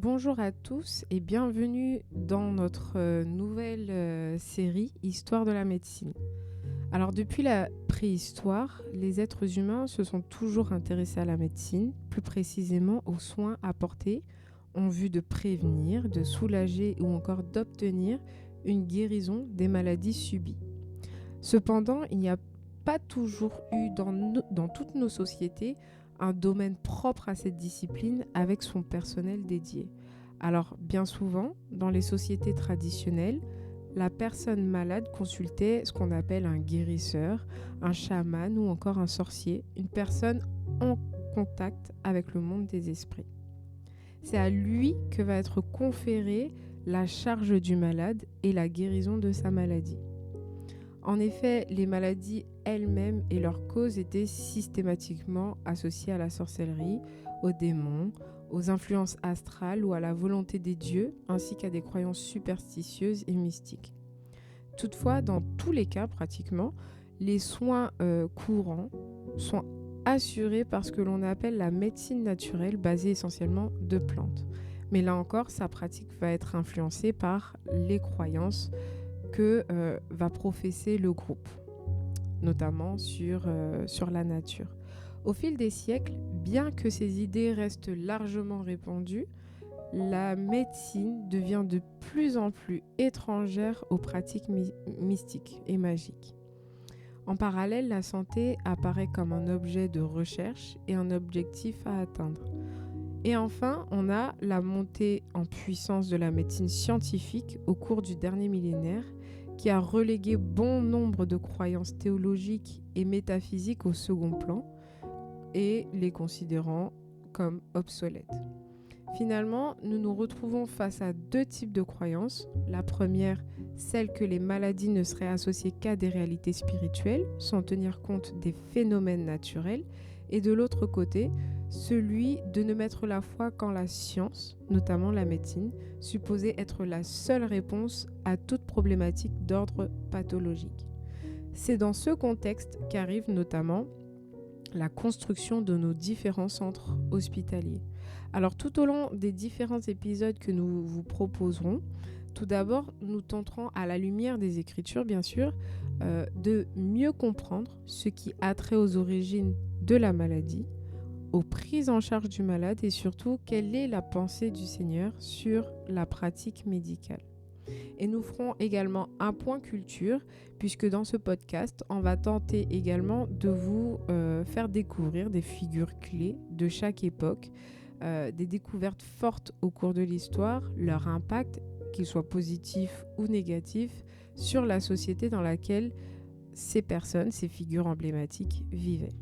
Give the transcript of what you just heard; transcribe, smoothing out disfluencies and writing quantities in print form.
Bonjour à tous et bienvenue dans notre nouvelle série Histoire de la médecine. Alors depuis la préhistoire, les êtres humains se sont toujours intéressés à la médecine, plus précisément aux soins apportés en vue de prévenir, de soulager ou encore d'obtenir une guérison des maladies subies. Cependant, il n'y a pas toujours eu dans toutes nos sociétés un domaine propre à cette discipline avec son personnel dédié. Alors, bien souvent, dans les sociétés traditionnelles, la personne malade consultait ce qu'on appelle un guérisseur, un chaman ou encore un sorcier, une personne en contact avec le monde des esprits. C'est à lui que va être conférée la charge du malade et la guérison de sa maladie. En effet, les maladies elles-mêmes et leurs causes étaient systématiquement associées à la sorcellerie, aux démons, aux influences astrales ou à la volonté des dieux, ainsi qu'à des croyances superstitieuses et mystiques. Toutefois, dans tous les cas pratiquement, les soins courants sont assurés par ce que l'on appelle la médecine naturelle basée essentiellement de plantes. Mais là encore, sa pratique va être influencée par les croyances que va professer le groupe, notamment sur la nature. Au fil des siècles, bien que ces idées restent largement répandues, la médecine devient de plus en plus étrangère aux pratiques mystiques et magiques. En parallèle, la santé apparaît comme un objet de recherche et un objectif à atteindre. Et enfin, on a la montée en puissance de la médecine scientifique au cours du dernier millénaire qui a relégué bon nombre de croyances théologiques et métaphysiques au second plan et les considérant comme obsolètes. Finalement, nous nous retrouvons face à deux types de croyances. La première, celle que les maladies ne seraient associées qu'à des réalités spirituelles, sans tenir compte des phénomènes naturels. Et de l'autre côté, celui de ne mettre la foi qu'en la science, notamment la médecine, supposée être la seule réponse à toute problématique d'ordre pathologique. C'est dans ce contexte qu'arrive notamment la construction de nos différents centres hospitaliers. Alors tout au long des différents épisodes que nous vous proposerons, tout d'abord, nous tenterons à la lumière des Écritures, bien sûr, de mieux comprendre ce qui a trait aux origines de la maladie, aux prises en charge du malade et surtout quelle est la pensée du Seigneur sur la pratique médicale. Et nous ferons également un point culture, puisque dans ce podcast, on va tenter également de vous faire découvrir des figures clés de chaque époque, des découvertes fortes au cours de l'histoire, leur impact, qu'il soit positif ou négatif, sur la société dans laquelle ces personnes, ces figures emblématiques vivaient.